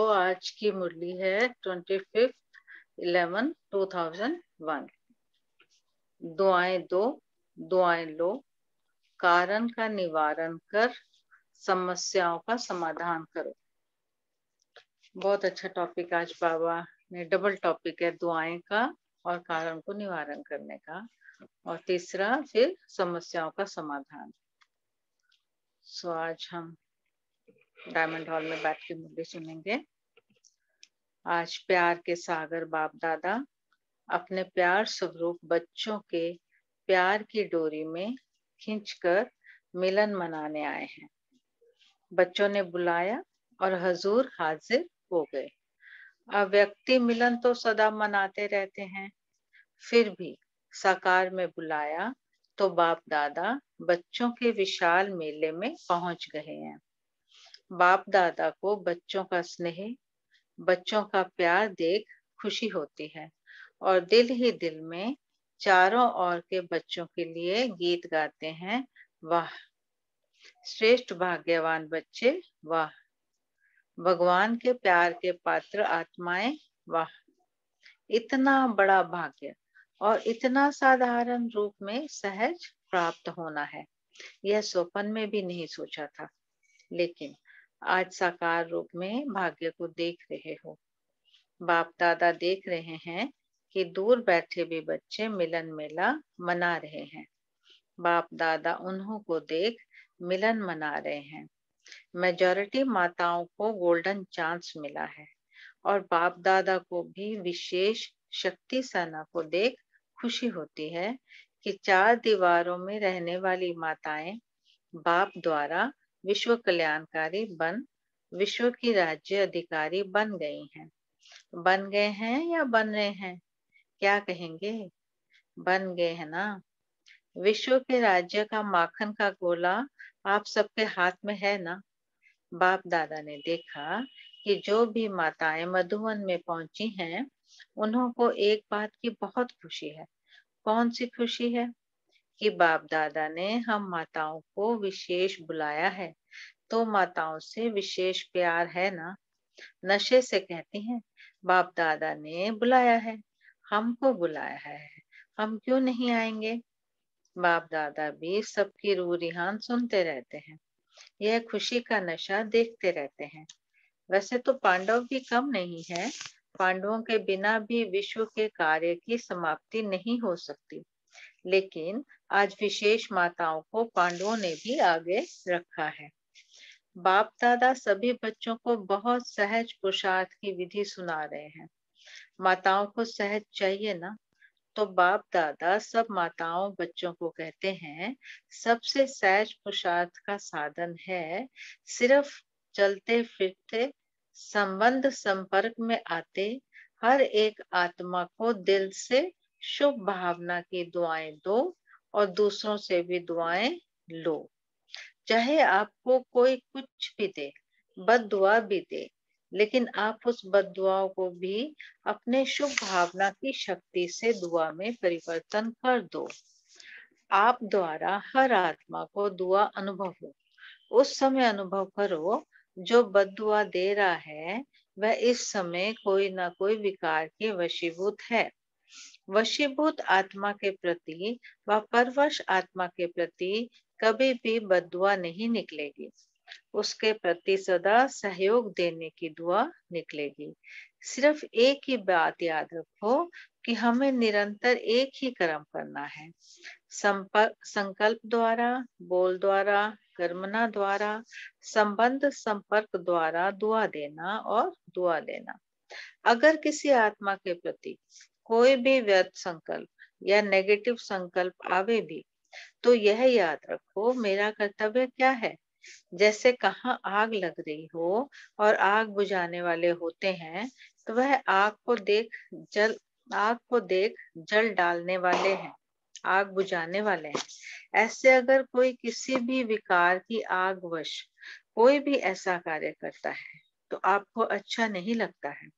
आज की मुरली है 25/11/2001। दुआएं दो, दुआएं लो, कारण का निवारण कर, समस्याओं का समाधान करो। बहुत अच्छा टॉपिक आज बाबा ने डबल टॉपिक है, दुआएं का और कारण को निवारण करने का, और तीसरा फिर समस्याओं का समाधान। आज हम डायमंड हॉल में बैठ के मुरली सुनेंगे। आज प्यार के सागर बाप दादा अपने प्यार स्वरूप बच्चों के प्यार की डोरी में खींचकर मिलन मनाने आए हैं। बच्चों ने बुलाया और हजूर हाजिर हो गए। अव्यक्ति मिलन तो सदा मनाते रहते हैं, फिर भी साकार में बुलाया तो बाप दादा बच्चों के विशाल मेले में पहुंच गए हैं। बाप दादा को बच्चों का स्नेह, बच्चों का प्यार देख खुशी होती है और दिल ही दिल में चारों ओर के बच्चों के लिए गीत गाते हैं। वाह श्रेष्ठ भाग्यवान बच्चे, वाह भगवान के प्यार के पात्र आत्माएं, वाह इतना बड़ा भाग्य और इतना साधारण रूप में सहज प्राप्त होना है, यह स्वप्न में भी नहीं सोचा था। लेकिन आज साकार रूप में भाग्य को देख रहे हो। बाप दादा देख रहे हैं कि दूर बैठे भी बच्चे मिलन मेला मना रहे हैं। बाप दादा उन्हों को देख मिलन मना रहे हैं। मेजॉरिटी माताओं को गोल्डन चांस मिला है और बाप दादा को भी विशेष शक्ति सेना को देख खुशी होती है कि चार दीवारों में रहने वाली माताएं बाप द्वारा विश्व कल्याणकारी बन विश्व की राज्य अधिकारी बन गई हैं। बन गए हैं या बन रहे हैं, क्या कहेंगे? बन गए हैं ना। विश्व के राज्य का माखन का गोला आप सबके हाथ में है ना। बाप दादा ने देखा कि जो भी माताएं मधुवन में पहुंची हैं, उन्हों को एक बात की बहुत खुशी है। कौन सी खुशी है? कि बाप दादा ने हम माताओं को विशेष बुलाया है, तो माताओं से विशेष प्यार है ना। नशे से कहती हैं, बाप दादा ने बुलाया है, हमको बुलाया है, हम क्यों नहीं आएंगे। बाप दादा भी सबकी रूह रिहान सुनते रहते हैं, यह खुशी का नशा देखते रहते हैं। वैसे तो पांडव भी कम नहीं है, पांडवों के बिना भी विश्व के कार्य की समाप्ति नहीं हो सकती, लेकिन आज विशेष माताओं को पांडवों ने भी आगे रखा है। बाप दादा सभी बच्चों को बहुत सहज पुरुषार्थ की विधि सुना रहे हैं। माताओं को सहज चाहिए ना, तो बाप दादा सब माताओं बच्चों को कहते हैं, सबसे सहज पुरुषार्थ का साधन है सिर्फ चलते फिरते संबंध संपर्क में आते हर एक आत्मा को दिल से शुभ भावना की दुआएं दो और दूसरों से भी दुआएं लो। चाहे आपको कोई कुछ भी दे, बद्दुआ भी दे, लेकिन आप उस बद्दुआओं को भी अपने शुभ भावना की शक्ति से दुआ में परिवर्तन कर दो। आप द्वारा हर आत्मा को दुआ अनुभव हो। उस समय अनुभव करो जो बद्दुआ दे रहा है वह इस समय कोई ना कोई विकार के वशीभूत है। वशीभूत आत्मा के प्रति व परवश आत्मा के प्रति कभी भी बद्दुआ नहीं निकलेगी, उसके प्रति सदा सहयोग देने की दुआ निकलेगी। सिर्फ एक ही बात याद रखो कि हमें निरंतर एक ही कर्म करना है। संकल्प द्वारा, बोल द्वारा, कर्मना द्वारा, संबंध संपर्क द्वारा दुआ देना और दुआ लेना। अगर किसी आत्मा के प्रति कोई भी व्यर्थ संकल्प या नेगेटिव संकल्प आवे भी, तो यह याद रखो मेरा कर्तव्य क्या है। जैसे कहाँ आग लग रही हो और आग बुझाने वाले होते हैं, तो वह आग को देख जल डालने वाले हैं, आग बुझाने वाले हैं। ऐसे अगर कोई किसी भी विकार की आग वश कोई भी ऐसा कार्य करता है तो आपको अच्छा नहीं लगता है,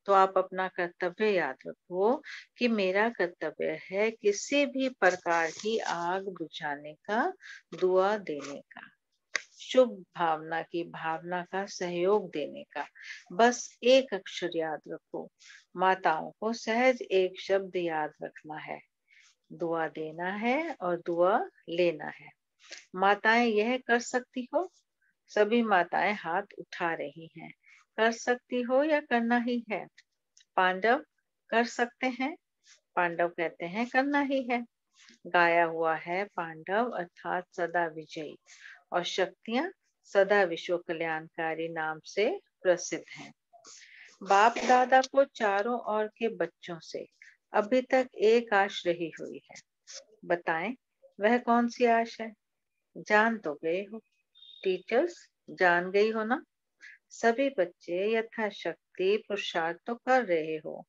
तो आप अपना कर्तव्य याद रखो कि मेरा कर्तव्य है किसी भी प्रकार की आग बुझाने का, दुआ देने का। शुभ भावना की भावना का सहयोग देने का। बस एक अक्षर याद रखो। माताओं को सहज एक शब्द याद रखना है। दुआ देना है और दुआ लेना है। माताएं यह कर सकती हो? सभी माताएं हाथ उठा रही हैं। कर सकती हो या करना ही है? पांडव कर सकते हैं? पांडव कहते हैं करना ही है। गाया हुआ है पांडव अर्थात सदा विजयी, और शक्तियां सदा विश्व कल्याणकारी नाम से प्रसिद्ध हैं। बाप दादा को चारों ओर के बच्चों से अभी तक एक आश रही हुई है। बताएं वह कौन सी आश है? जान तो गए हो टीचर्स, जान गई हो ना? सभी बच्चे यथाशक्ति पुरुषार्थ तो कर रहे हो।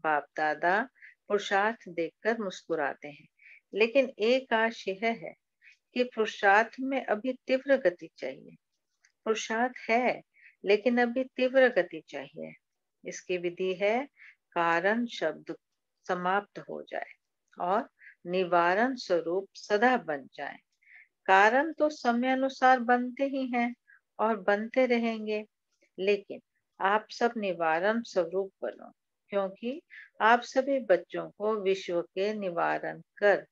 बाप दादा पुरुषार्थ देखकर मुस्कुराते हैं, लेकिन एक आश यह है कि पुरुषार्थ में अभी तीव्र गति चाहिए। पुरुषार्थ है, लेकिन अभी तीव्र गति चाहिए। इसकी विधि है कारण शब्द समाप्त हो जाए और निवारण स्वरूप सदा बन जाए। कारण तो समय अनुसार बनते ही हैं और बनते रहेंगे, लेकिन आप सब निवारण स्वरूप बनो, क्योंकि आप सभी बच्चों को विश्व के निवारण कर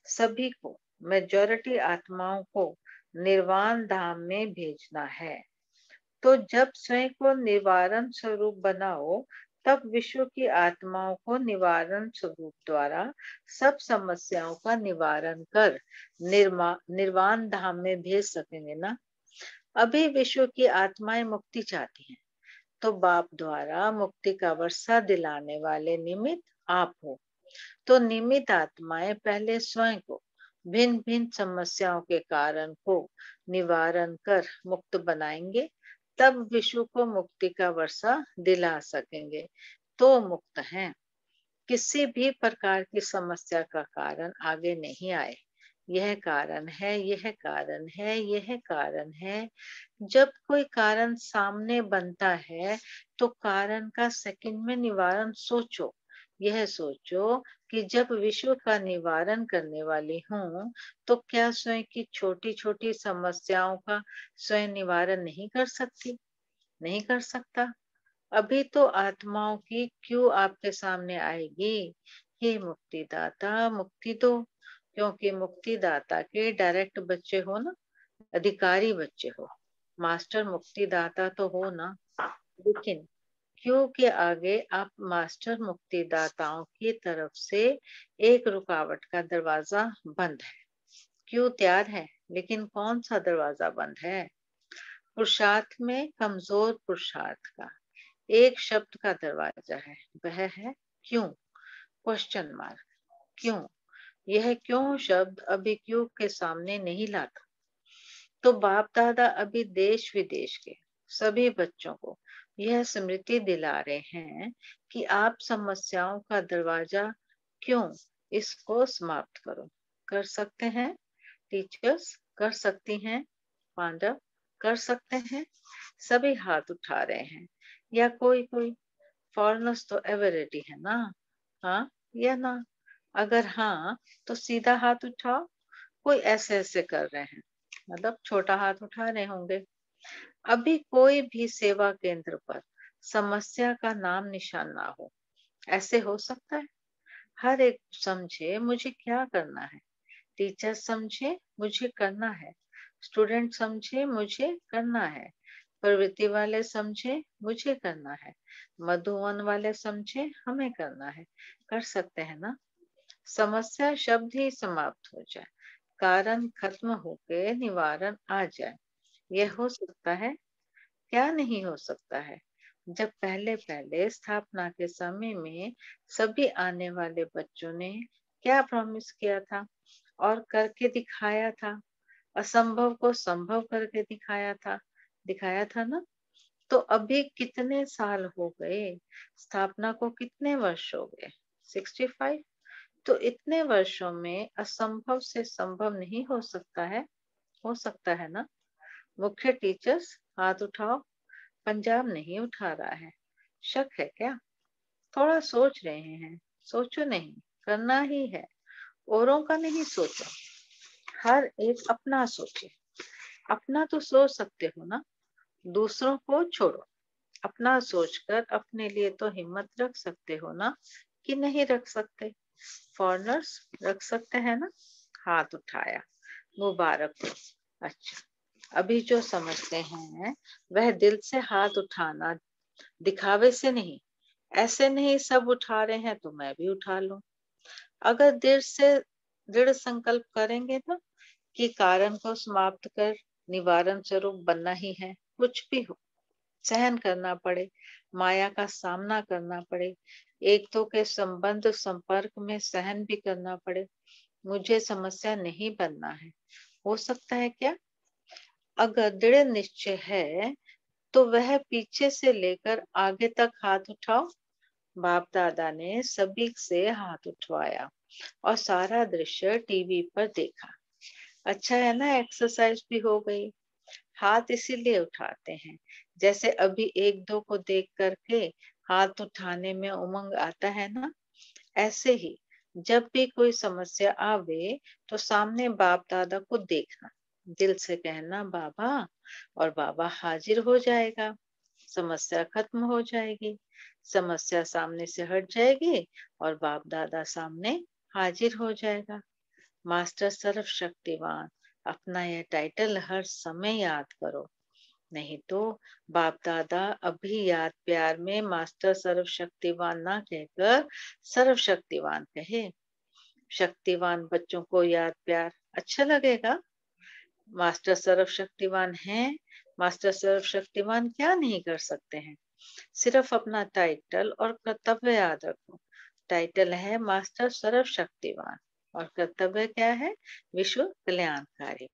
सभी को, मेजॉरिटी आत्माओं को निर्वाण धाम में भेजना है। तो जब स्वयं को निवारण स्वरूप बनाओ, तब विश्व की आत्माओं को निवारण स्वरूप द्वारा सब समस्याओं का निवारण कर निर्वाण धाम में भेज सकेंगे ना। अभी विश्व की आत्माएं मुक्ति चाहती हैं, तो बाप द्वारा मुक्ति का वर्षा दिलाने वाले निमित्त आप हो। तो निमित्त आत्माएं पहले स्वयं को भिन्न भिन्न समस्याओं के कारण को निवारण कर मुक्त बनाएंगे, तब विश्व को मुक्ति का वर्षा दिला सकेंगे। तो मुक्त हैं। किसी भी प्रकार की समस्या का कारण आगे नहीं आए। यह कारण है, यह कारण है, यह कारण है। जब कोई कारण सामने बनता है, तो कारण का सेकंड में निवारण सोचो। यह सोचो कि जब विश्व का निवारण करने वाली हूँ, तो क्या स्वयं की छोटी छोटी समस्याओं का स्वयं निवारण नहीं कर सकती? नहीं कर सकता। अभी तो आत्माओं की क्यों आपके सामने आएगी? हे मुक्तिदाता मुक्ति दो, क्योंकि मुक्तिदाता के डायरेक्ट बच्चे हो ना, अधिकारी बच्चे हो। मास्टर मुक्तिदाता तो हो ना, लेकिन क्यों के आगे आप मास्टर मुक्तिदाताओं की तरफ से एक रुकावट का दरवाजा बंद है। क्यों तैयार है, लेकिन कौन सा दरवाजा बंद है? पुरुषार्थ में कमजोर पुरुषार्थ का एक शब्द का दरवाजा है, वह है क्यों? Question mark. क्यों? यह क्यों शब्द अभी क्यों के सामने नहीं लाता। तो बाप दादा अभी देश विदेश के सभी बच्चों को यह स्मृति दिला रहे हैं कि आप समस्याओं का दरवाजा क्यों, इसको समाप्त करो। कर सकते हैं टीचर्स, कर सकती हैं पांडव, कर सकते हैं? सभी हाथ उठा रहे हैं। या कोई कोई फॉरनर्स तो एवर रेडी है ना? हाँ या ना? अगर हाँ, तो सीधा हाथ उठाओ। कोई ऐसे ऐसे कर रहे हैं, मतलब छोटा हाथ उठा रहे होंगे। अभी कोई भी सेवा केंद्र पर समस्या का नाम निशान ना हो, ऐसे हो सकता है? हर एक समझे मुझे क्या करना है। टीचर समझे मुझे करना है, स्टूडेंट समझे मुझे करना है, प्रवृत्ति वाले समझे मुझे करना है, मधुवन वाले समझे हमें करना है। कर सकते हैं ना? समस्या शब्द ही समाप्त हो जाए, कारण खत्म होके निवारण आ जाए। यह हो सकता है? क्या नहीं हो सकता है? जब पहले पहले स्थापना के समय में सभी आने वाले बच्चों ने क्या प्रॉमिस किया था और करके दिखाया था, असंभव को संभव करके दिखाया था ना? तो अभी कितने साल हो गए? स्थापना को कितने वर्ष हो गए? 65। तो इतने वर्षों में असंभव से संभव नहीं हो सकता है? हो सकता है ना? मुख्य टीचर्स हाथ उठाओ। पंजाब नहीं उठा रहा है, शक है क्या? थोड़ा सोच रहे हैं? सोचो नहीं, करना ही है। औरों का नहीं सोचो, हर एक अपना सोचे। अपना तो सोच सकते हो ना, दूसरों को छोड़ो। अपना सोचकर अपने लिए तो हिम्मत रख सकते हो ना, कि नहीं रख सकते? फॉरेनर्स रख सकते हैं ना? हाथ उठाया, मुबारक हो। अच्छा, अभी जो समझते हैं वह दिल से हाथ उठाना, दिखावे से नहीं। ऐसे नहीं सब उठा रहे हैं तो मैं भी उठा लूं। अगर दृढ़ संकल्प करेंगे ना कि कारण को समाप्त कर निवारण स्वरूप बनना ही है, कुछ भी हो, सहन करना पड़े, माया का सामना करना पड़े, एक तो के संबंध संपर्क में सहन भी करना पड़े, मुझे समस्या नहीं बनना है। हो सकता है क्या? अगर दृढ़ निश्चय है तो वह पीछे से लेकर आगे तक हाथ उठाओ। बाप दादा ने सभी से हाथ उठवाया और सारा दृश्य टीवी पर देखा। अच्छा है ना, एक्सरसाइज भी हो गई। हाथ इसीलिए उठाते हैं, जैसे अभी एक दो को देख करके हाथ उठाने में उमंग आता है ना, ऐसे ही जब भी कोई समस्या आवे तो सामने बाप दादा को देखना, दिल से कहना बाबा, और बाबा हाजिर हो जाएगा, समस्या खत्म हो जाएगी, समस्या सामने से हट जाएगी और बाप दादा सामने हाजिर हो जाएगा। मास्टर सर्वशक्तिवान, अपना यह टाइटल हर समय याद करो, नहीं तो बाप दादा अभी याद प्यार में मास्टर सर्वशक्तिवान ना कहकर सर्वशक्तिवान कहे। शक्तिवान बच्चों को याद प्यार अच्छा लगेगा। मास्टर सर्वशक्तिवान हैं, मास्टर सर्वशक्तिवान क्या नहीं कर सकते हैं। सिर्फ अपना टाइटल और कर्तव्य याद रखो। टाइटल है मास्टर सर्वशक्तिवान और कर्तव्य क्या है? विश्व कल्याणकारी।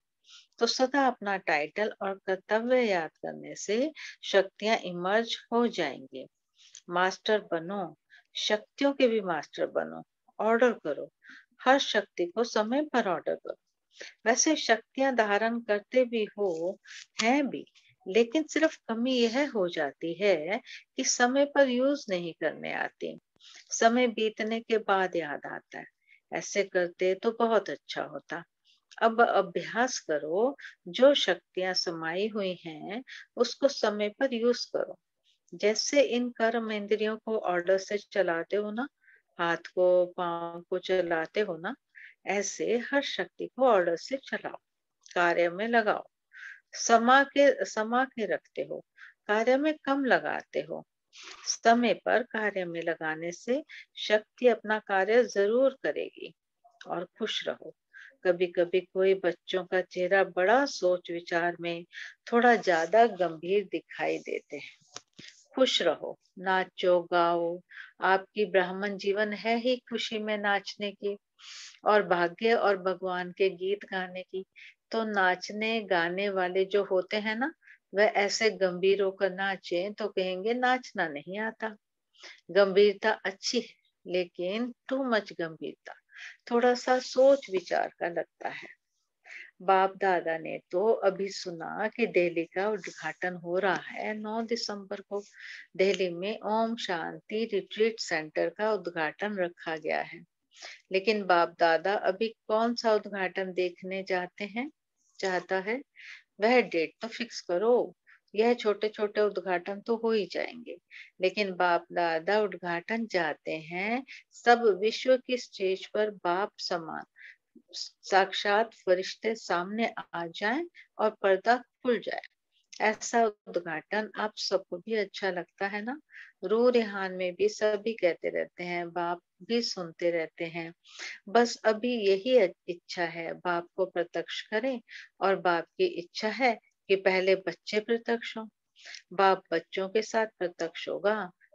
तो सदा अपना टाइटल और कर्तव्य याद करने से शक्तियां इमर्ज हो जाएंगी। मास्टर बनो, शक्तियों के भी मास्टर बनो। ऑर्डर करो, हर शक्ति को समय पर ऑर्डर करो। वैसे शक्तियां धारण करते भी हो, हैं भी, लेकिन सिर्फ कमी यह हो जाती है कि समय पर यूज नहीं करने आती, समय बीतने के बाद याद आता है। ऐसे करते तो बहुत अच्छा होता। अब अभ्यास करो, जो शक्तियां समाई हुई हैं उसको समय पर यूज करो। जैसे इन कर्म इंद्रियों को ऑर्डर से चलाते हो ना, हाथ को पांव को चलाते हो ना, ऐसे हर शक्ति को ऑर्डर से चलाओ, कार्य में लगाओ। समा के रखते हो, कार्य में कम लगाते हो। समय पर कार्य में लगाने से शक्ति अपना कार्य जरूर करेगी। और खुश रहो। कभी कभी कोई बच्चों का चेहरा बड़ा सोच विचार में थोड़ा ज्यादा गंभीर दिखाई देते हैं। खुश रहो, नाचो गाओ, आपकी ब्राह्मण जीवन है ही खुशी में नाचने की और भाग्य और भगवान के गीत गाने की। तो नाचने गाने वाले जो होते हैं ना, वह ऐसे गंभीर होकर नाचे तो कहेंगे नाचना नहीं आता। गंभीरता अच्छी है, लेकिन टू मच गंभीरता थोड़ा सा सोच विचार का लगता है। बाप दादा ने तो अभी सुना कि दिल्ली का उद्घाटन हो रहा है 9 दिसंबर को। दिल्ली में ओम शांति रिट्रीट सेंटर का उद्घाटन रखा गया है। लेकिन बाप दादा अभी कौन सा उद्घाटन देखने जाते हैं, चाहता है? वह डेट तो फिक्स करो। यह छोटे छोटे उद्घाटन तो हो ही जाएंगे, लेकिन बाप दादा उद्घाटन चाहते हैं सब विश्व की स्टेज पर बाप समान साक्षात फरिश्ते सामने आ जाएं और पर्दा खुल जाए। ऐसा उद्घाटन आप सबको भी अच्छा लगता है ना? रू रिहान में भी सभी कहते रहते हैं, बाप भी सुनते रहते हैं। बस अभी यही इच्छा है, बाप को प्रत्यक्ष करें, और बाप की इच्छा है कि पहले बच्चे प्रत्यक्ष हों। बाप बच्चों के साथ प्रत्यक्ष होगा,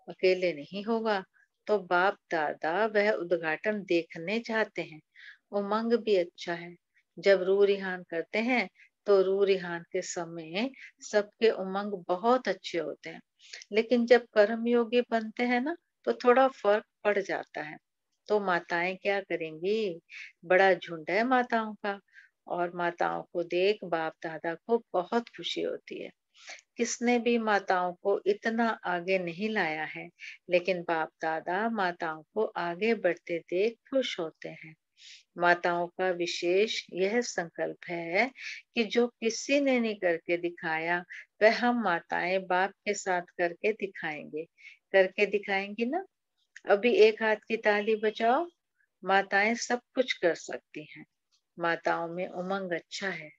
अकेले नहीं होगा। तो बाप दादा वह उद्घाटन देखने चाहते हैं। उमंग भी अच्छा है। जब रू रिहान करते हैं तो रू रिहान के समय सबके उमंग बहुत अच्छे होते हैं, लेकिन जब कर्मयोगी बनते हैं ना तो थोड़ा फर्क पड़ जाता है। तो माताएं क्या करेंगी? बड़ा झुंड है माताओं का, और माताओं को देख बाप दादा को बहुत खुशी होती है। किसने भी माताओं को इतना आगे नहीं लाया है, लेकिन बाप दादा माताओं को आगे बढ़ते देख खुश होते हैं। माताओं का विशेष यह संकल्प है कि जो किसी ने नहीं करके दिखाया वह हम माताएं बाप के साथ करके दिखाएंगी ना। अभी एक हाथ की ताली बजाओ। माताएं सब कुछ कर सकती हैं। माताओं में उमंग अच्छा है।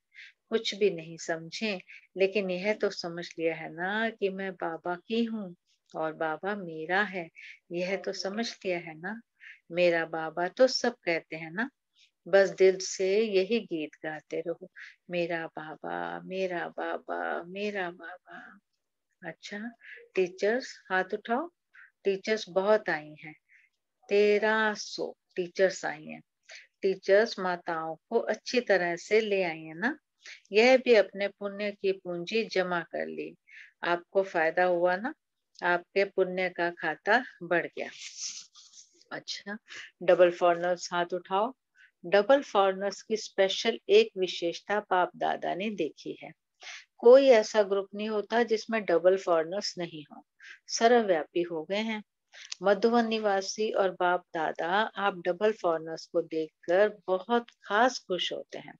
कुछ भी नहीं समझे, लेकिन यह तो समझ लिया है ना कि मैं बाबा की हूँ और बाबा मेरा है। यह तो समझ लिया है ना। मेरा बाबा तो सब कहते हैं ना। बस दिल से यही गीत गाते रहो, मेरा बाबा, मेरा बाबा, मेरा बाबा। अच्छा, टीचर्स हाथ उठाओ। टीचर्स बहुत आई हैं। 1300 टीचर्स आई हैं। टीचर्स माताओं को अच्छी तरह से ले आई है ना। यह भी अपने पुण्य की पूंजी जमा कर ली। आपको फायदा हुआ ना। आपके पुण्य का खाता बढ़ गया। अच्छा, डबल फॉरनर्स हाथ उठाओ। डबल फॉरनर्स की स्पेशल एक विशेषता बाप दादा ने देखी है। कोई ऐसा ग्रुप नहीं होता जिसमें डबल फॉरनर्स नहीं हो। सर्वव्यापी हो गए हैं। मधुबन निवासी और बाप दादा आप डबल फॉरनर्स को देखकर बहुत खास खुश होते हैं,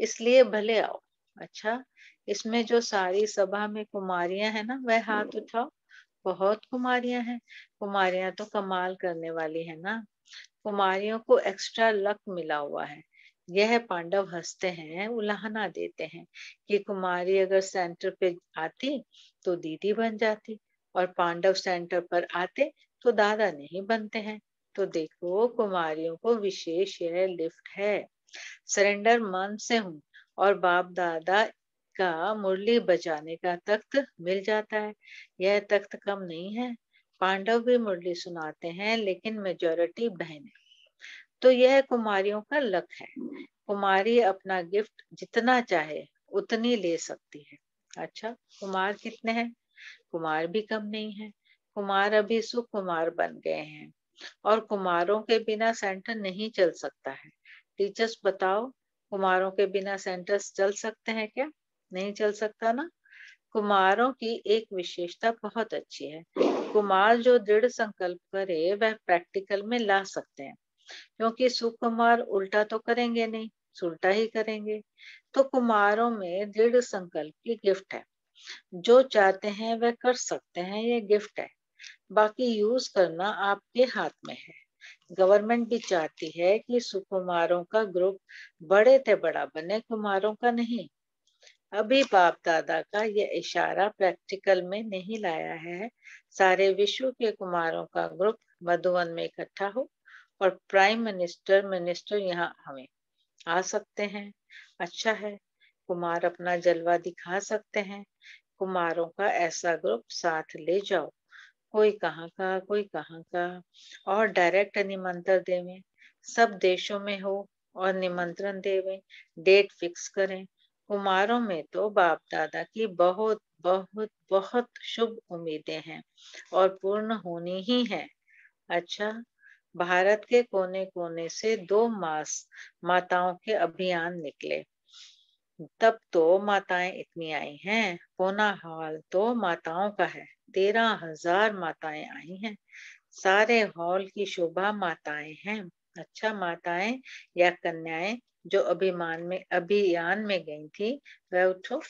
इसलिए भले आओ। अच्छा, इसमें जो सारी सभा में कुमारियां हैं ना, वह हाथ उठाओ। बहुत कुमारियां हैं। कुमारियां तो कमाल करने वाली है ना। कुमारियों को एक्स्ट्रा लक मिला हुआ है। यह पांडव हंसते हैं, उलाहना देते हैं कि कुमारी अगर सेंटर पे आती तो दीदी बन जाती, और पांडव सेंटर पर आते तो दादा नहीं बनते हैं। तो देखो, कुमारियों को विशेष यह लिफ्ट है। सरेंडर मन से हूँ और बाप दादा का मुरली बजाने का तख्त मिल जाता है। यह तख्त कम नहीं है। पांडव भी मुरली सुनाते हैं, लेकिन मेजोरिटी बहनें। तो यह कुमारियों का लक है। कुमारी अपना गिफ्ट जितना चाहे उतनी ले सकती है। अच्छा, कुमार कितने हैं? कुमार भी कम नहीं है। कुमार अभी सुकुमार बन गए हैं, और कुमारों के बिना सेंटर नहीं चल सकता है। टीचर्स बताओ, कुमारों के बिना सेंटर्स चल सकते हैं क्या? नहीं चल सकता ना। कुमारों की एक विशेषता बहुत अच्छी है। कुमार जो दृढ़ संकल्प करे वह प्रैक्टिकल में ला सकते हैं, क्योंकि सुकुमार उल्टा तो करेंगे नहीं, उल्टा ही करेंगे। तो कुमारों में दृढ़ संकल्प की गिफ्ट है। जो चाहते हैं वह कर सकते हैं, ये गिफ्ट है। बाकी यूज करना आपके हाथ में है। गवर्नमेंट भी चाहती है कि सुकुमारों का ग्रुप बड़े से बड़ा बने, कुमारों का नहीं। अभी बाप दादा का यह इशारा प्रैक्टिकल में नहीं लाया है। सारे विश्व के कुमारों का ग्रुप मधुबन में इकट्ठा हो और प्राइम मिनिस्टर यहाँ हमें आ सकते हैं। अच्छा है, कुमार अपना जलवा दिखा सकते हैं। कुमारों का ऐसा ग्रुप साथ ले जाओ। कोई कहाँ का, कोई कहाँ का, और डायरेक्ट निमंत्रण देवें। सब देशों में हो और निमंत्रण देवें। डेट फिक्स करें। कुमारों में तो बाप दादा की बहुत बहुत बहुत शुभ उम्मीदें हैं और पूर्ण होनी ही है। अच्छा, भारत के कोने कोने से 2 मास माताओं के अभियान निकले। तब तो माताएं इतनी आई हैं। पूना हॉल तो माताओं का है। 13,000 माताएं आई हैं। सारे हॉल की शोभा माताएं हैं। अच्छा, माताएं या कन्याएं जो अभियान में गई थी, वह उठो।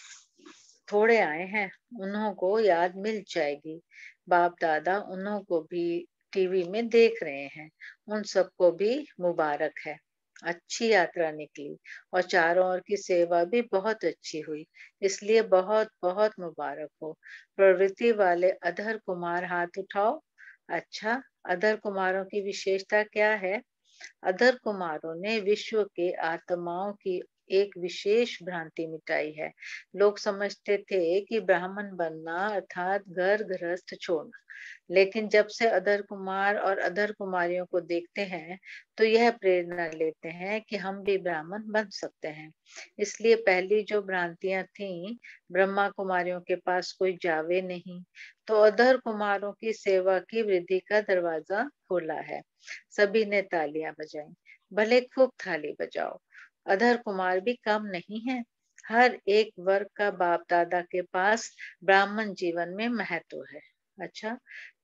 थोड़े आए हैं, उन्हों को याद मिल जाएगी। बाप दादा उन्हों को भी टीवी में देख रहे हैं। उन सबको भी मुबारक है। अच्छी यात्रा निकली और चारों ओर की सेवा भी बहुत अच्छी हुई, इसलिए बहुत बहुत मुबारक हो। प्रवृत्ति वाले अधर कुमार हाथ उठाओ। अच्छा, अधर कुमारों की विशेषता क्या है? अधर कुमारों ने विश्व के आत्माओं की एक विशेष भ्रांति मिटाई है। लोग समझते थे कि ब्राह्मण बनना अर्थात घर गृहस्थ छोड़ना, लेकिन जब से अधर कुमार और अधर कुमारियों को देखते हैं तो यह प्रेरणा लेते हैं कि हम भी ब्राह्मण बन सकते हैं। इसलिए पहली जो भ्रांतियां थीं, ब्रह्मा कुमारियों के पास कोई जावे नहीं, तो अधर कुमारों की सेवा की वृद्धि का दरवाजा खोला है। सभी ने तालियां बजाई। भले खूब थाली बजाओ। अधर कुमार भी कम नहीं है। हर एक वर्ग का बाप दादा के पास ब्राह्मण जीवन में महत्व है। अच्छा,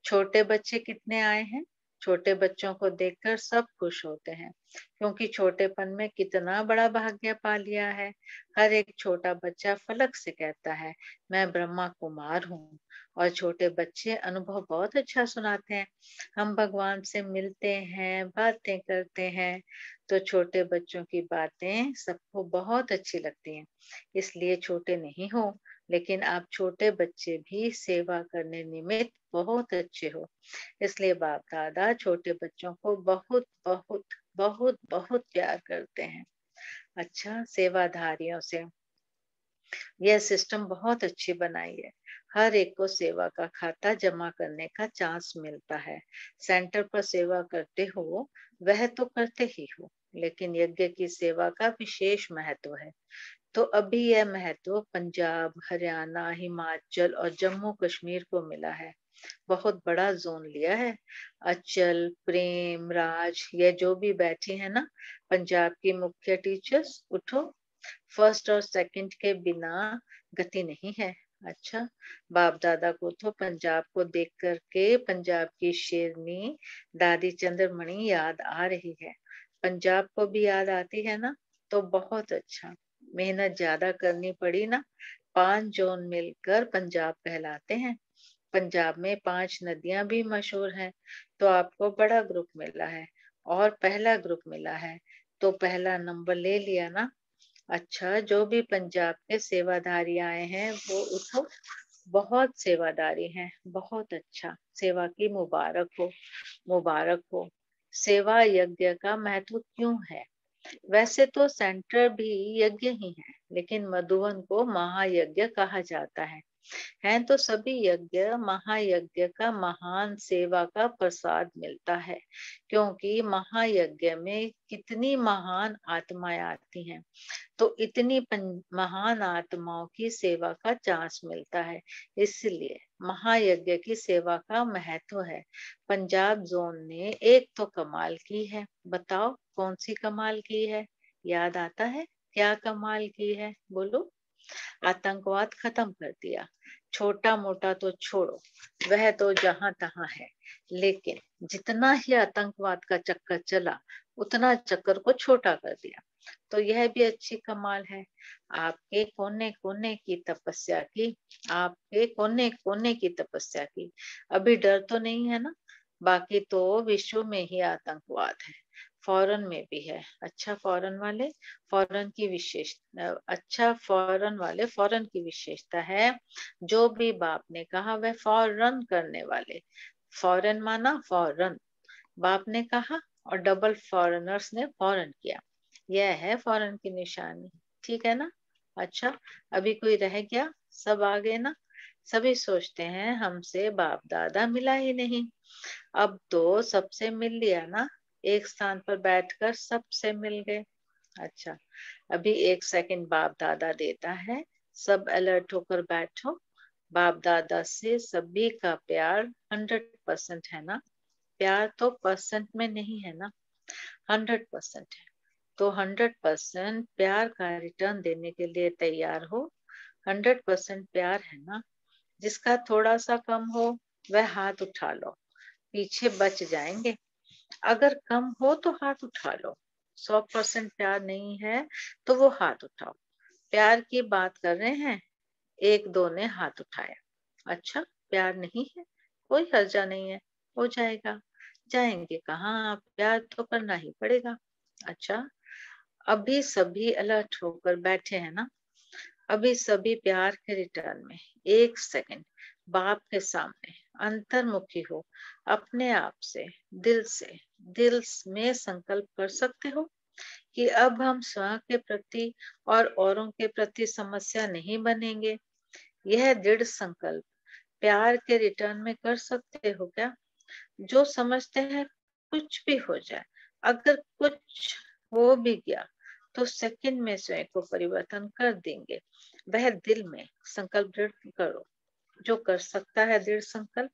छोटे बच्चे कितने आए हैं? छोटे बच्चों को देखकर सब खुश होते हैं, क्योंकि छोटेपन में कितना बड़ा भाग्य पा लिया है। हर एक छोटा बच्चा फलक से कहता है, मैं ब्रह्मा कुमार हूँ। और छोटे बच्चे अनुभव बहुत अच्छा सुनाते हैं। हम भगवान से मिलते हैं, बातें करते हैं, तो छोटे बच्चों की बातें सबको बहुत अच्छी लगती हैं। इसलिए छोटे नहीं हो, लेकिन आप छोटे बच्चे भी सेवा करने निमित्त बहुत अच्छे हो। इसलिए बाप दादा छोटे बच्चों को बहुत बहुत बहुत बहुत प्यार करते हैं। अच्छा, सेवाधारियों से यह सिस्टम बहुत अच्छी बनाई है। हर एक को सेवा का खाता जमा करने का चांस मिलता है। सेंटर पर सेवा करते हो वह तो करते ही हो, लेकिन यज्ञ की सेवा का विशेष महत्व है। तो अभी यह महत्व पंजाब, हरियाणा, हिमाचल और जम्मू कश्मीर को मिला है। बहुत बड़ा जोन लिया है। अचल, प्रेम, राज, ये जो भी बैठी है ना, पंजाब की मुख्य टीचर्स, उठो। फर्स्ट और सेकंड के बिना गति नहीं है। अच्छा, बाप दादा को तो पंजाब को देख करके पंजाब की शेरनी दादी चंद्रमणि याद आ रही है। पंजाब को भी याद आती है ना, तो बहुत अच्छा। मेहनत ज्यादा करनी पड़ी ना, 5 जोन मिलकर पंजाब कहलाते हैं। पंजाब में 5 नदियां भी मशहूर हैं। तो आपको बड़ा ग्रुप मिला है और पहला ग्रुप मिला है, तो पहला नंबर ले लिया ना। अच्छा, जो भी पंजाब के सेवाधारी आए हैं वो उठो। बहुत सेवादारी हैं, बहुत अच्छा। सेवा की मुबारक हो, मुबारक हो। सेवा यज्ञ का महत्व क्यों है? वैसे तो सेंटर भी यज्ञ ही है, लेकिन मधुवन को महायज्ञ कहा जाता है। हैं तो सभी यज्ञ महायज्ञ का महान सेवा का प्रसाद मिलता है, क्योंकि महायज्ञ में कितनी महान आत्माएं आती हैं, तो इतनी महान आत्माओं की सेवा का चांस मिलता है। इसलिए महायज्ञ की सेवा का महत्व है। पंजाब जोन ने एक तो कमाल की है। बताओ कौन सी कमाल की है? याद आता है? क्या कमाल की है बोलो? आतंकवाद खत्म कर दिया। छोटा मोटा तो छोड़ो, वह तो जहां तहां है, लेकिन जितना ही आतंकवाद का चक्कर चला, उतना चक्कर को छोटा कर दिया। तो यह भी अच्छी कमाल है। आपके कोने कोने की तपस्या की, आपके कोने कोने की तपस्या की। अभी डर तो नहीं है ना? बाकी तो विश्व में ही आतंकवाद है, फॉरेन में भी है। अच्छा, फॉरेन वाले, फॉरेन की विशेष अच्छा, फॉरेन वाले, फॉरेन की विशेषता है। जो भी बाप ने कहा वह फॉरेन करने वाले। फॉरेन माना फॉरेन, बाप ने कहा और डबल फॉरेनर्स ने फॉरेन किया। यह है फॉरेन की निशानी। ठीक है ना? अच्छा, अभी कोई रह गया? सब आ गए ना? सभी सोचते हैं हमसे बाप दादा मिला ही नहीं। अब तो सबसे मिल लिया ना, एक स्थान पर बैठकर सबसे मिल गए। अच्छा, अभी 1 सेकंड बाप दादा देता है, सब अलर्ट होकर बैठो। बाप दादा से सभी का प्यार 100% है ना? प्यार तो परसेंट में नहीं है ना, 100% है। तो 100% प्यार का रिटर्न देने के लिए तैयार हो। 100% प्यार है ना? जिसका थोड़ा सा कम हो वह हाथ उठा लो, पीछे बच जाएंगे। अगर कम हो तो हाथ उठा लो। 100% प्यार नहीं है तो वो हाथ उठाओ। प्यार की बात कर रहे हैं, 1 2 ने हाथ उठाया। अच्छा, प्यार नहीं है, कोई हर्जा नहीं है, हो जाएगा। जाएंगे कहाँ, प्यार तो करना ही पड़ेगा। अच्छा, अभी सभी अलर्ट होकर बैठे हैं ना? अभी सभी प्यार के रिटर्न में 1 सेकंड बाप के सामने अंतर्मुखी हो। अपने आप से, दिल में संकल्प कर सकते हो कि अब हम स्वयं के प्रति और औरों के प्रति समस्या नहीं बनेंगे। यह दृढ़ संकल्प प्यार के रिटर्न में कर सकते हो क्या? जो समझते हैं कुछ भी हो जाए, अगर कुछ हो भी गया तो सेकंड में स्वयं को परिवर्तन कर देंगे। वह दिल में संकल्प दृढ़ करो। जो कर सकता है दृढ़ संकल्प,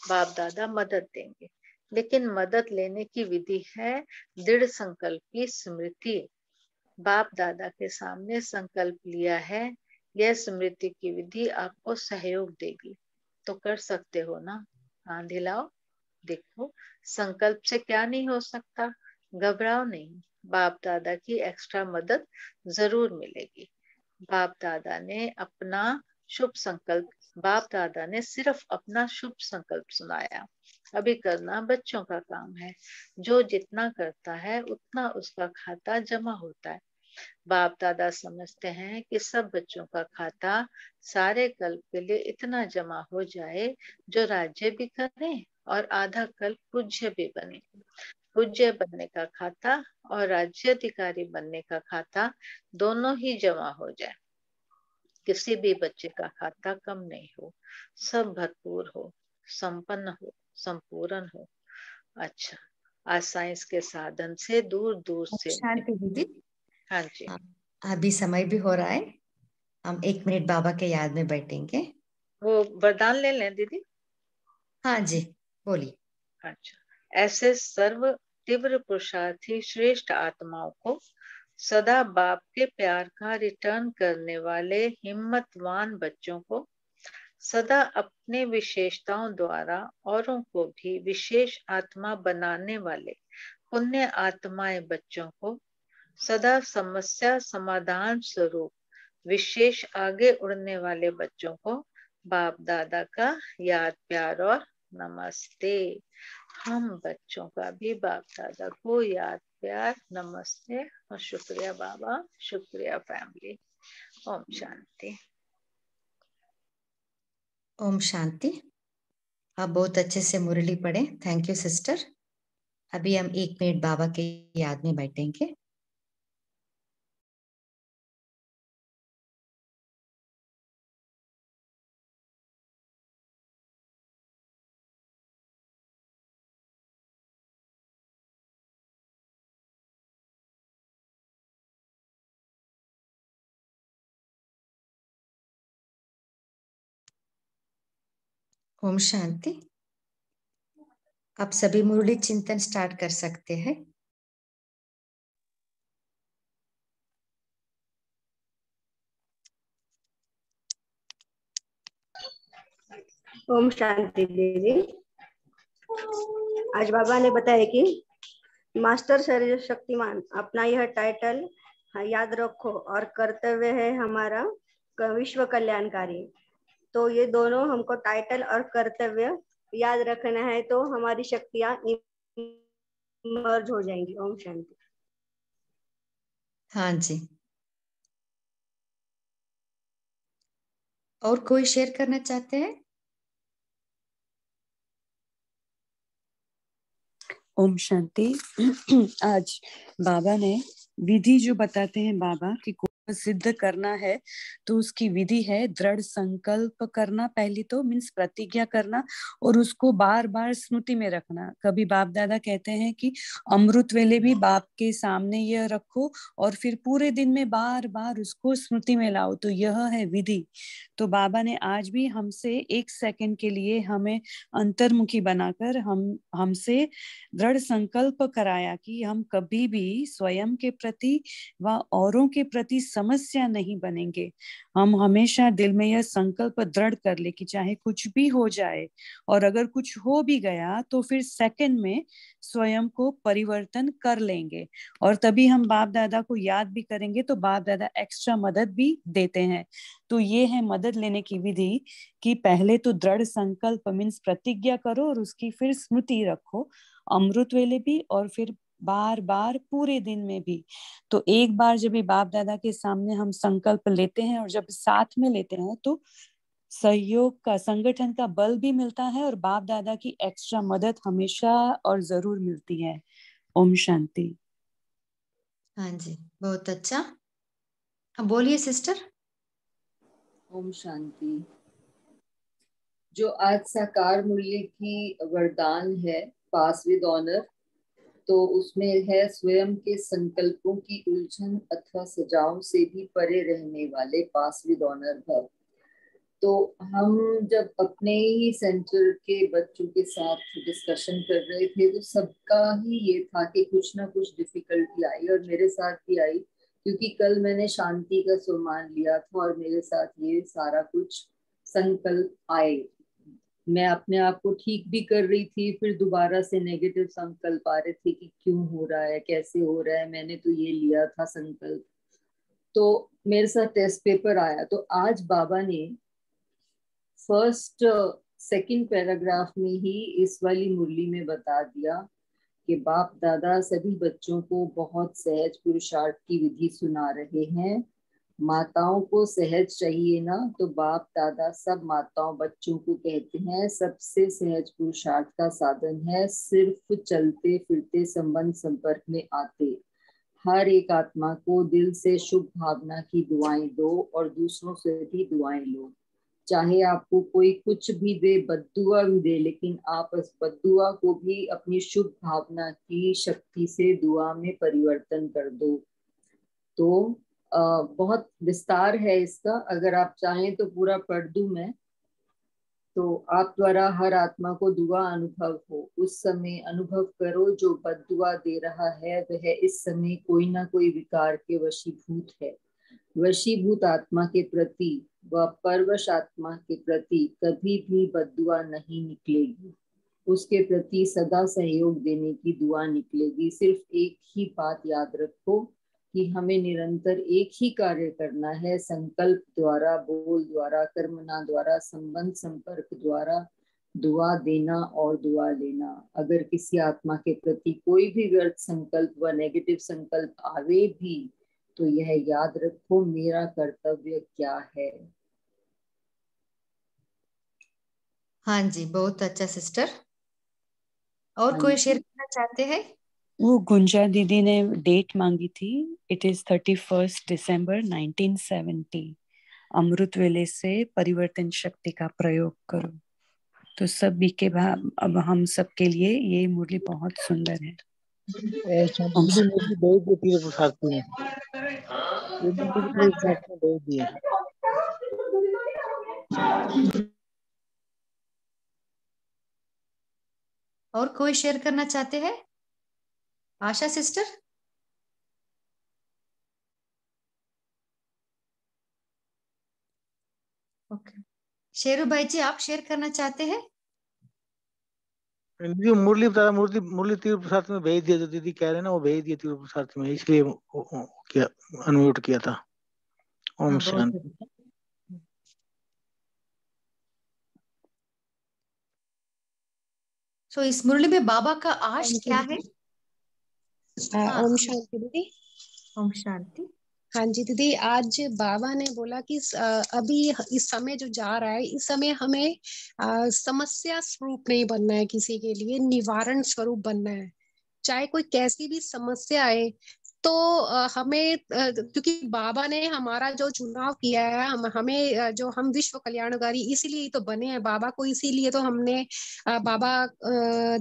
बाप दादा मदद देंगे। लेकिन मदद लेने की विधि है दृढ़ संकल्प की स्मृति। बाप दादा के सामने संकल्प लिया है, यह स्मृति की विधि आपको सहयोग देगी। तो कर सकते हो ना? हाँ, दिलाओ। देखो, संकल्प से क्या नहीं हो सकता। घबराओ नहीं, बाप दादा की एक्स्ट्रा मदद जरूर मिलेगी। बाप दादा ने अपना शुभ संकल्प बाप दादा ने सिर्फ अपना शुभ संकल्प सुनाया। अभी करना बच्चों का काम है। जो जितना करता है उतना उसका खाता जमा होता है। बाप दादा समझते हैं कि सब बच्चों का खाता सारे कल्प के लिए इतना जमा हो जाए जो राज्य भी करे और आधा कल्प पूज्य भी बने। पूज्य बनने का खाता और राज्याधिकारी बनने का खाता दोनों ही जमा हो जाए। किसी भी बच्चे का खाता कम नहीं हो, सब भरपूर हो, संपन्न हो, संपूर्ण हो। अच्छा, आज साइंस के साधन से दूर दूर से। शांति दीदी। हाँ जी। अभी समय भी हो रहा है, हम 1 मिनट बाबा के याद में बैठेंगे। वो वरदान ले लें दीदी। हाँ जी, बोलिए। अच्छा, ऐसे सर्व तीव्र पुरुषार्थी श्रेष्ठ आत्माओं को सदा बाप के प्यार का रिटर्न करने वाले हिम्मतवान बच्चों को सदा अपने विशेषताओं द्वारा औरों को भी विशेष आत्मा बनाने वाले पुण्य आत्माएं बच्चों को सदा समस्या समाधान स्वरूप विशेष आगे उड़ने वाले बच्चों को बाप दादा का याद प्यार और नमस्ते। हम बच्चों का भी बाप दादा को याद प्यार नमस्ते और शुक्रिया बाबा, शुक्रिया फैमिली। ओम शांति। ओम शांति। आप बहुत अच्छे से मुरली पढ़े, थैंक यू सिस्टर। अभी हम 1 मिनट बाबा के याद में बैठेंगे। ओम शांति। आप सभी मुरली चिंतन स्टार्ट कर सकते हैं। ओम शांति दीदी। आज बाबा ने बताया कि मास्टर शरीर शक्तिमान अपना यह टाइटल याद रखो और कर्तव्य है हमारा विश्व कल्याणकारी। तो ये दोनों हमको टाइटल और कर्तव्य याद रखना है तो हमारी शक्तियां मर्ज हो जाएंगी। ओम शांति। हाँ जी, और कोई शेयर करना चाहते हैं? ओम शांति। आज बाबा ने विधि जो बताते हैं बाबा कि को सिद्ध करना है तो उसकी विधि है दृढ़ संकल्प करना। पहली तो मीन्स प्रतिज्ञा करना और उसको बार बार स्मृति में रखना। कभी बाप दादा कहते हैं कि अमृत वेले भी बाप के सामने यह रखो और फिर पूरे दिन में बार बार उसको स्मृति में लाओ, तो यह है विधि। तो बाबा ने आज भी हमसे 1 सेकंड के लिए हमें अंतर्मुखी बनाकर हमसे दृढ़ संकल्प कराया कि हम कभी भी स्वयं के प्रति व औरों के प्रति समस्या नहीं बनेंगे। हम हमेशा दिल में यह संकल्प दृढ़ कर ले कि चाहे कुछ भी हो जाए, और अगर कुछ हो भी गया तो फिर सेकंड में स्वयं को परिवर्तन कर लेंगे। और तभी हम बाप दादा को याद भी करेंगे तो बाप दादा एक्स्ट्रा मदद भी देते हैं। तो ये है मदद लेने की विधि कि पहले तो दृढ़ संकल्प मीन्स प्रतिज्ञा करो और उसकी फिर स्मृति रखो अमृत वेले भी और फिर बार बार पूरे दिन में भी। तो एक बार जब भी बाप दादा के सामने हम संकल्प लेते हैं और जब साथ में लेते हैं तो सहयोग का संगठन का बल भी मिलता है और बाप दादा की एक्स्ट्रा मदद हमेशा और जरूर मिलती है। ओम शांति। हाँ जी, बहुत अच्छा। हाँ बोलिए सिस्टर। ओम शांति। जो आज साकार मूल्य की वरदान है पास विद ऑनर, तो उसमें है स्वयं के संकल्पों की उलझन अथवा सजाओं से भी परे रहने वाले पास विद ऑनर भव। तो हम जब अपने ही सेंटर के बच्चों के साथ डिस्कशन कर रहे थे तो सबका ही ये था कि कुछ ना कुछ डिफिकल्टी आई और मेरे साथ भी आई, क्योंकि कल मैंने शांति का सुरमान लिया था और मेरे साथ ये सारा कुछ संकल्प आए। मैं अपने आप को ठीक भी कर रही थी, फिर दोबारा से नेगेटिव संकल्प आ रहे थे कि क्यों हो रहा है, कैसे हो रहा है, मैंने तो ये लिया था संकल्प। तो मेरे साथ टेस्ट पेपर आया, तो आज बाबा ने फर्स्ट सेकंड पैराग्राफ में ही इस वाली मुरली में बता दिया कि बाप दादा सभी बच्चों को बहुत सहज पुरुषार्थ की विधि सुना रहे हैं। माताओं को सहज चाहिए ना, तो बाप दादा सब माताओं बच्चों को कहते हैं सबसे सहज पुरुषार्थ का साधन है सिर्फ चलते फिरते संबंध संपर्क में आते। हर एक आत्मा को दिल से शुभ भावना की दुआएं दो और दूसरों से भी दुआएं लो। चाहे आपको कोई कुछ भी दे, बद्दुआ भी दे, लेकिन आप उस बद्दुआ को भी अपनी शुभ भावना की शक्ति से दुआ में परिवर्तन कर दो। तो बहुत विस्तार है इसका, अगर आप चाहें तो पूरा पढ़ दूं मैं। तो आप द्वारा हर आत्मा को दुआ अनुभव हो, उस समय अनुभव करो जो बद्दुआ दे रहा है वह इस समय कोई ना कोई विकार के वशीभूत है। वशीभूत आत्मा के प्रति व परवश आत्मा के प्रति कभी भी बद्दुआ नहीं निकलेगी, उसके प्रति सदा सहयोग देने की दुआ निकलेगी। सिर्फ एक ही बात याद रखो कि हमें निरंतर एक ही कार्य करना है, संकल्प द्वारा, बोल द्वारा, कर्मना द्वारा, संबंध संपर्क द्वारा दुआ देना और दुआ लेना। अगर किसी आत्मा के प्रति कोई भी व्यर्थ संकल्प व नेगेटिव संकल्प आवे भी तो यह याद रखो मेरा कर्तव्य क्या है। हाँ जी, बहुत अच्छा सिस्टर। और हाँ कोई जी। शेयर करना चाहते हैं? वो गुंजा दीदी ने डेट मांगी थी, इट इज 31 दिसंबर 1970। अमृत वेले से परिवर्तन शक्ति का प्रयोग करो। तो सभी के अब हम सब के लिए ये मुरली बहुत सुंदर है। शांति मुझे भेज दी तीर प्रसाद में, ये भी मुझे तीर प्रसाद में भेज दिए। और कोई शेयर करना चाहते हैं? आशा सिस्टर? ओके, शेरू भाई जी आप शेयर करना चाहते हैं? दीदी मुरली बता, मुरली तीर प्रसाद में भेज दिया, जो दीदी कह रहे हैं ना वो भेज दिया तीर प्रसाद में, इसलिए क्या अनम्यूट किया था। ओम शांति। तो इस मुरली में बाबा का आश क्या है? ओम शांति दीदी। ओम शांति। हाँ जी दीदी, आज बाबा ने बोला कि अभी इस समय जो जा रहा है, इस समय हमें समस्या स्वरूप नहीं बनना है, किसी के लिए निवारण स्वरूप बनना है। चाहे कोई कैसी भी समस्या आए तो हमें क्योंकि बाबा ने हमारा जो चुनाव किया है, हमें जो हम विश्व कल्याणकारी इसीलिए तो बने हैं बाबा को, इसीलिए तो हमने बाबा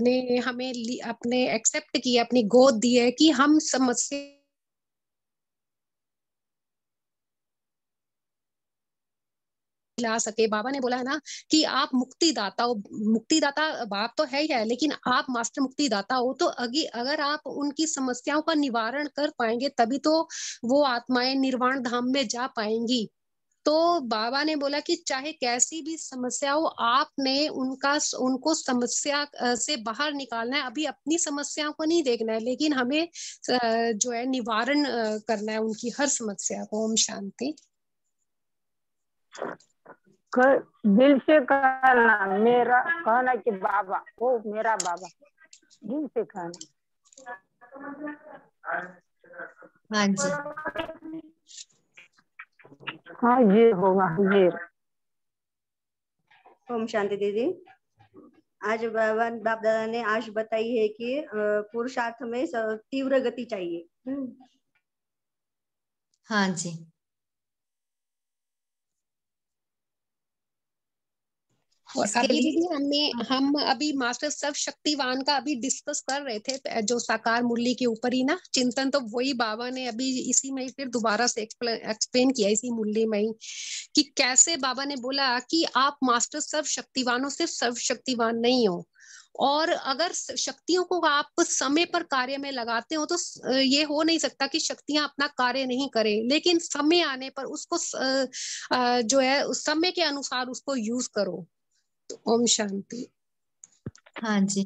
ने हमें अपने एक्सेप्ट किया, अपनी गोद दी है कि हम समस्या ला सके। बाबा ने बोला है ना कि आप मुक्तिदाता हो, मुक्तिदाता बाप तो है ही है, लेकिन आप मास्टर मुक्तिदाता हो। तो अगर आप उनकी समस्याओं का निवारण कर पाएंगे तभी तो वो आत्माएं निर्वाण धाम में जा पाएंगी। तो बाबा ने बोला कि चाहे कैसी भी समस्या हो, आपने उनको समस्या से बाहर निकालना है। अभी अपनी समस्याओं को नहीं देखना है, लेकिन हमें जो है निवारण करना है उनकी हर समस्या को। ओम शांति। दिल से कहना, मेरा कहना कि बाबा वो मेरा बाबा, दिल से कहना। हाँ जी, हाँ ये होगा ये। ओम शांति दीदी। आज बाप दादा ने आज बताई है कि पुरुषार्थ में तीव्र गति चाहिए। हाँ जी। और अभी दीदी हम अभी मास्टर सर्वशक्तिवान का अभी डिस्कस कर रहे थे, जो साकार मुरली के ऊपर ही ना चिंतन, तो वही बाबा ने अभी इसी में फिर दोबारा से एक्सप्लेन किया इसी मुरली में ही कि कैसे बाबा ने बोला कि आप मास्टर सर्वशक्तिवानों से सर्वशक्तिवान नहीं हो, और अगर शक्तियों को आप समय पर कार्य में लगाते हो तो ये हो नहीं सकता कि शक्तियां अपना कार्य नहीं करें, लेकिन समय आने पर उसको जो है उस समय के अनुसार उसको यूज करो। ओम शांति। हाँ जी,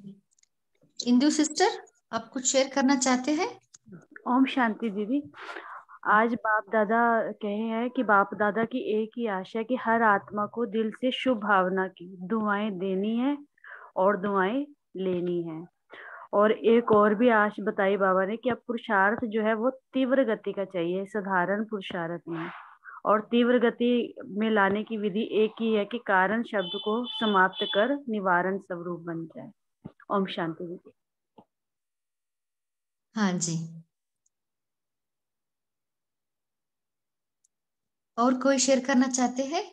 इंदु सिस्टर, आप कुछ शेयर करना चाहते हैं? ओम शांति दीदी। आज बाप दादा कहे हैं कि बाप दादा की एक ही आशा है कि हर आत्मा को दिल से शुभ भावना की दुआएं देनी है और दुआएं लेनी है। और एक और भी आश बताई बाबा ने कि अब पुरुषार्थ जो है वो तीव्र गति का चाहिए, साधारण पुरुषार्थ नहीं। और तीव्र गति में लाने की विधि एक ही है कि कारण शब्द को समाप्त कर निवारण स्वरूप बन जाए। ओम शांति दीदी। हाँ जी, और कोई शेयर करना चाहते हैं?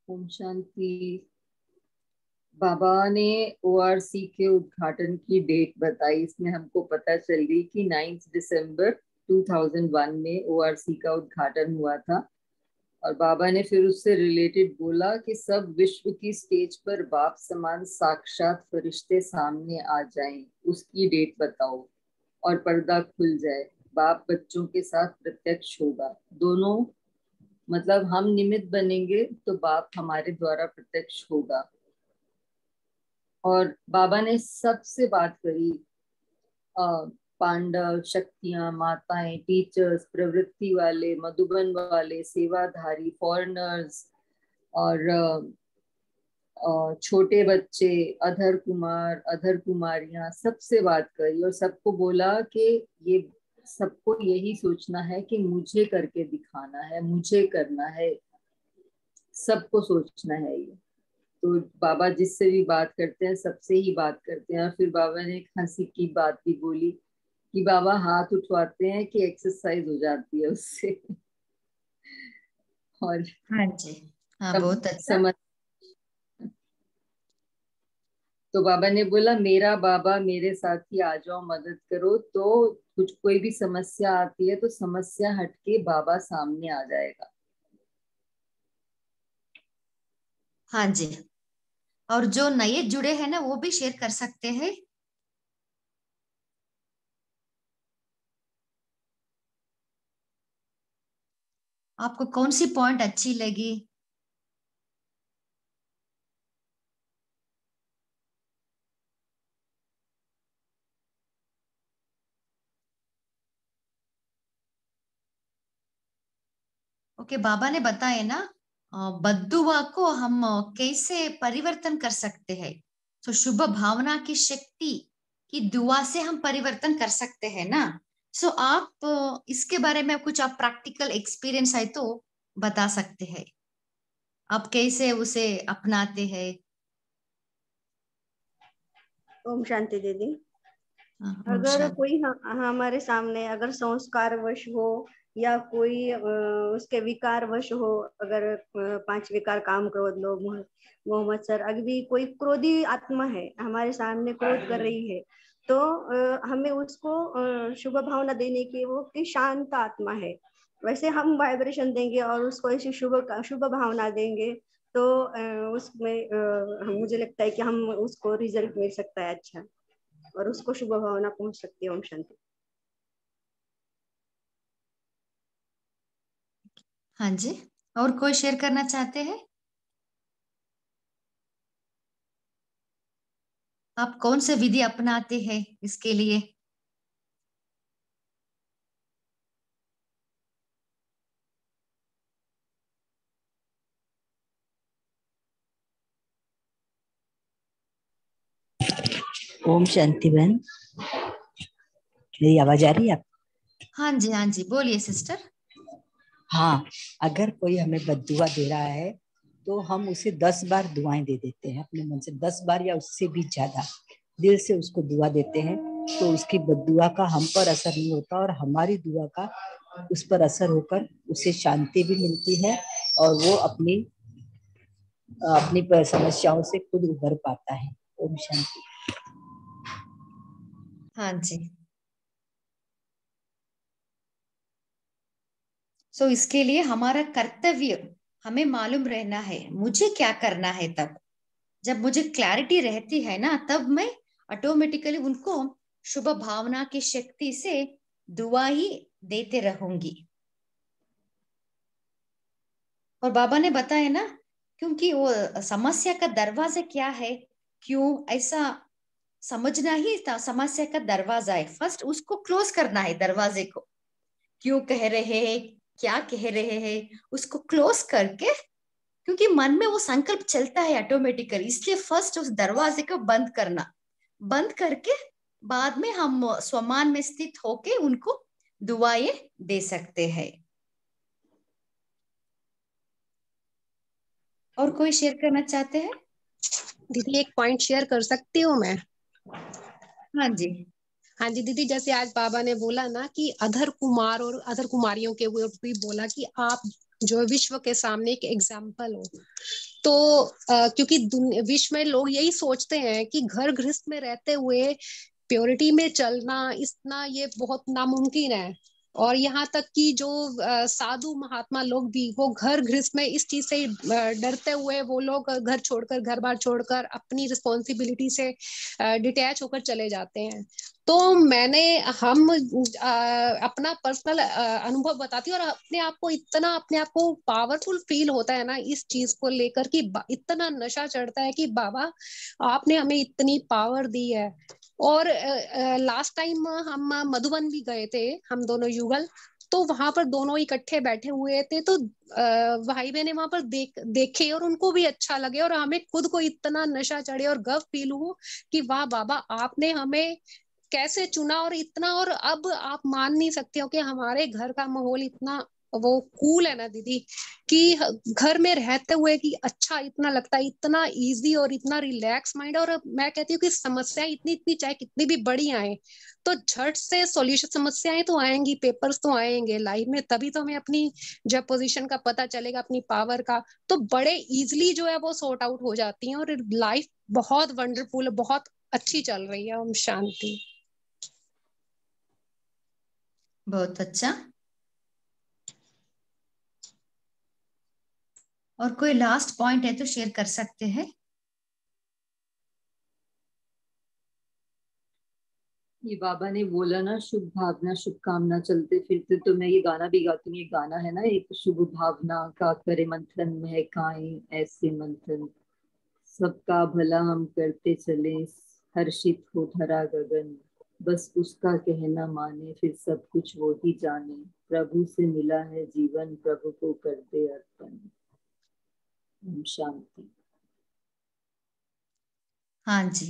ओम शांति। बाबा ने ओआरसी के उद्घाटन की डेट बताई। इसमें हमको पता चल गई कि 9 दिसंबर 2001 में ओआरसी का उद्घाटन हुआ था। और बाबा ने फिर उससे रिलेटेड बोला कि सब विश्व की स्टेज पर बाप समान साक्षात फरिश्ते सामने आ जाएं, उसकी डेट बताओ और पर्दा खुल जाए। बाप बच्चों के साथ प्रत्यक्ष होगा। दोनों मतलब हम निमित्त बनेंगे तो बाप हमारे द्वारा प्रत्यक्ष होगा। और बाबा ने सबसे बात करी, पांडव, शक्तियां, माताएं, टीचर्स, प्रवृत्ति वाले, मधुबन वाले, सेवाधारी, फॉरेनर्स और छोटे बच्चे, अधर कुमार, अधर कुमारियां, सबसे बात करी। और सबको बोला कि ये सबको यही सोचना है कि मुझे करके दिखाना है, मुझे करना है, सबको सोचना है ये। तो बाबा जिससे भी बात करते हैं सबसे ही बात करते हैं। और फिर बाबा ने एक हंसी की बात भी बोली कि बाबा हाथ उठवाते हैं कि एक्सरसाइज हो जाती है उससे। और हाँ जी, हाँ, बहुत अच्छा। समझ। तो बाबा ने बोला मेरा बाबा मेरे साथ ही आ जाओ, मदद करो। तो कुछ कोई भी समस्या आती है तो समस्या हटके बाबा सामने आ जाएगा। हाँ जी, और जो नए जुड़े हैं ना वो भी शेयर कर सकते हैं। आपको कौन सी पॉइंट अच्छी लगी? ओके, बाबा ने बताया ना बद्दुआ को हम कैसे परिवर्तन कर सकते हैं। तो शुभ भावना की शक्ति की दुआ से हम परिवर्तन कर सकते हैं ना। सो आप इसके बारे में कुछ आप प्रैक्टिकल एक्सपीरियंस है तो बता सकते हैं, आप कैसे उसे अपनाते हैं। ओम शांति दीदी। ओम अगर शांति। कोई हमारे सामने अगर संस्कार वश हो या कोई उसके विकार वश हो, अगर 5 विकार काम, क्रोध, लोभ, मोह, मत्सर, अगर भी कोई क्रोधी आत्मा है हमारे सामने क्रोध कर रही है, तो हमें उसको शुभ भावना देने की, वो की शांत आत्मा है, वैसे हम वाइब्रेशन देंगे और उसको ऐसी शुभ भावना देंगे तो उसमें मुझे लगता है कि हम उसको रिजल्ट मिल सकता है अच्छा, और उसको शुभ भावना पहुंच सकती है। ओम शांति। हाँ जी, और कोई शेयर करना चाहते हैं? आप कौन से विधि अपनाते हैं इसके लिए? ओम शांति बहन, मेरी आवाज आ रही है आप? हाँ जी, हाँ जी, बोलिए सिस्टर। हाँ, अगर कोई हमें बद्दुआ दे रहा है तो हम उसे 10 बार दुआएं दे देते हैं अपने मन से, 10 बार या उससे भी ज्यादा दिल से उसको दुआ देते हैं, तो उसकी बद्दुआ का हम पर असर नहीं होता और हमारी दुआ का उस पर असर होकर उसे शांति भी मिलती है और वो अपनी समस्याओं से खुद उबर पाता है। ओम शांति। हाँ जी, सो इसके लिए हमारा कर्तव्य हमें मालूम रहना है मुझे क्या करना है। तब जब मुझे क्लैरिटी रहती है ना, तब मैं ऑटोमेटिकली उनको शुभ भावना की शक्ति से दुआ ही देते रहूंगी। और बाबा ने बताया ना, क्योंकि वो समस्या का दरवाजा क्या है, क्यों ऐसा समझना ही था। समस्या का दरवाजा है, फर्स्ट उसको क्लोज करना है, दरवाजे को। क्यों कह रहे हैं, क्या कह रहे हैं, उसको क्लोज करके, क्योंकि मन में वो संकल्प चलता है ऑटोमेटिकली, इसलिए फर्स्ट उस दरवाजे को बंद करना, बंद करके बाद में हम स्वमान में स्थित होके उनको दुआएं दे सकते हैं। और कोई शेयर करना चाहते हैं? दीदी एक पॉइंट शेयर कर सकती हूँ मैं? हाँ जी। हाँ जी दीदी, जैसे आज बाबा ने बोला ना कि अधर कुमार और अधर कुमारियों के ऊपर भी बोला कि आप जो विश्व के सामने एक एग्जाम्पल हो। तो क्योंकि विश्व में लोग यही सोचते हैं कि घर गृहस्थ में रहते हुए प्योरिटी में चलना इतना ये बहुत नामुमकिन है। और यहाँ तक कि जो साधु महात्मा लोग भी वो घर गृहस्थ में इस चीज से डरते हुए वो लोग घर छोड़कर, घर बार छोड़कर अपनी रिस्पॉन्सिबिलिटी से डिटैच होकर चले जाते हैं। तो हम अपना पर्सनल अनुभव बताती हूँ, और अपने आप को पावरफुल फील होता है ना इस चीज को लेकर कि इतना नशा चढ़ता है कि बाबा आपने हमें इतनी पावर दी है। और लास्ट टाइम हम मधुबन भी गए थे, हम दोनों युगल, तो वहां पर दोनों इकट्ठे बैठे हुए थे, तो भाई बहने वहां पर देखे और उनको भी अच्छा लगे और हमें खुद को इतना नशा चढ़े और गर्व फील हो कि वाह बाबा आपने हमें कैसे चुना। और इतना, और अब आप मान नहीं सकते हो कि हमारे घर का माहौल इतना वो कूल है ना दीदी, कि घर में रहते हुए कि अच्छा इतना लगता है, इतना इजी और इतना रिलैक्स माइंड। और मैं कहती हूँ कि समस्याएं इतनी इतनी चाहे कितनी भी बड़ी आए तो झट से सॉल्यूशन, समस्याएं तो आएंगी, पेपर्स तो आएंगे लाइफ में, तभी तो हमें अपनी जब पोजीशन का पता चलेगा, अपनी पावर का, तो बड़े इजिली जो है वो सॉर्ट आउट हो जाती हैं और लाइफ बहुत वंडरफुल, बहुत अच्छी चल रही है। ओम शांति। बहुत अच्छा। और कोई लास्ट पॉइंट है तो शेयर कर सकते हैं। ये बाबा ने बोला ना शुभ भावना शुभकामना चलते फिरते, तो मैं ये गाना भी गाती हूँ। ये गाना है ना, एक शुभ भावना का करे मंथन महकाए ऐसे मंथन, सबका भला हम करते चले, हर्षित हो धरा गगन, बस उसका कहना माने फिर सब कुछ वो ही जाने, प्रभु से मिला है जीवन प्रभु को कर दे अर्पण। ओम शांति। हाँ जी,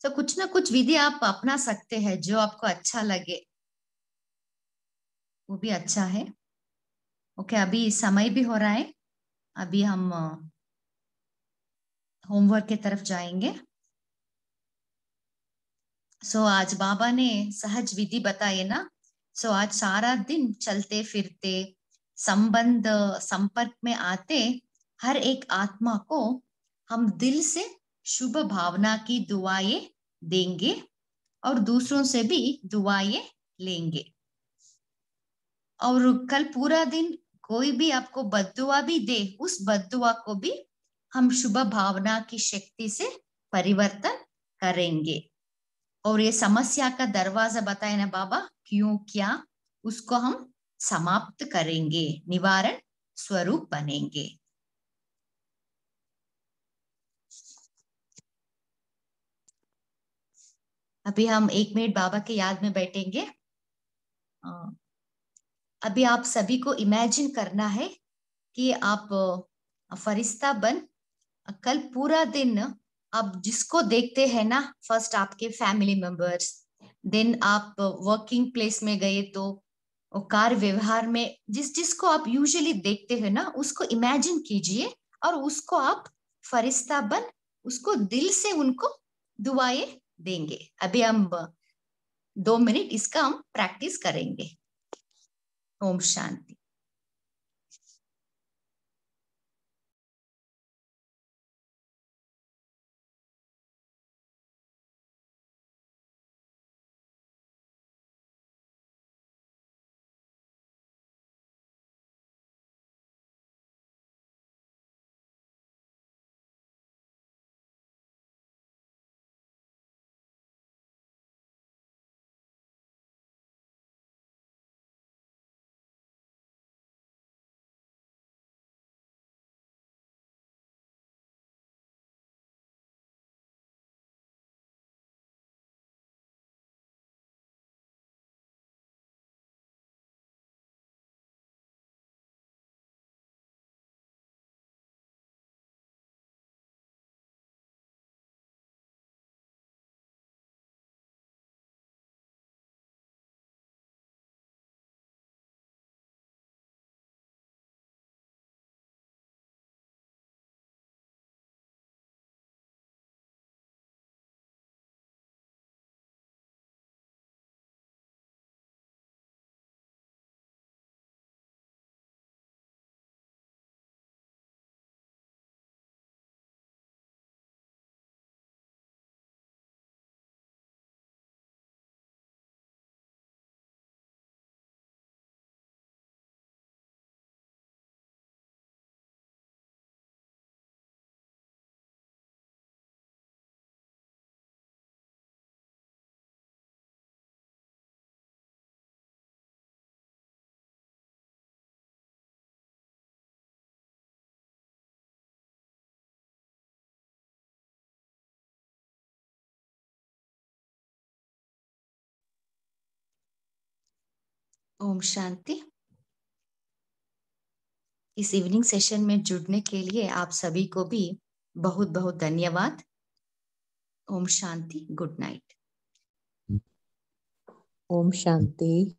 तो कुछ ना कुछ विधि आप अपना सकते हैं, जो आपको अच्छा लगे वो भी अच्छा है। ओके, अभी समय भी हो रहा है, अभी हम होमवर्क की तरफ जाएंगे। सो आज बाबा ने सहज विधि बताए ना, सो आज सारा दिन चलते फिरते संबंध संपर्क में आते हर एक आत्मा को हम दिल से शुभ भावना की दुआएं देंगे और दूसरों से भी दुआएं लेंगे। और कल पूरा दिन कोई भी आपको बद्दुआ भी दे, उस बद्दुआ को भी हम शुभ भावना की शक्ति से परिवर्तन करेंगे। और ये समस्या का दरवाजा बताए ना बाबा, क्यों क्या, उसको हम समाप्त करेंगे, निवारण स्वरूप बनेंगे। अभी हम 1 मिनट बाबा के याद में बैठेंगे। अभी आप सभी को इमेजिन करना है कि आप फरिश्ता बन कल पूरा दिन आप जिसको देखते हैं ना, फर्स्ट आपके फैमिली मेंबर्स, देन आप वर्किंग प्लेस में गए तो कार्य व्यवहार में जिस जिसको आप यूजुअली देखते हैं ना, उसको इमेजिन कीजिए और उसको आप फरिश्ता बन उसको दिल से उनको दुआएं देंगे। अभी हम 2 मिनट इसका हम प्रैक्टिस करेंगे। ओम शांति। ओम शांति। इस इवनिंग सेशन में जुड़ने के लिए आप सभी को भी बहुत बहुत धन्यवाद। ओम शांति। Good night. ओम शांति।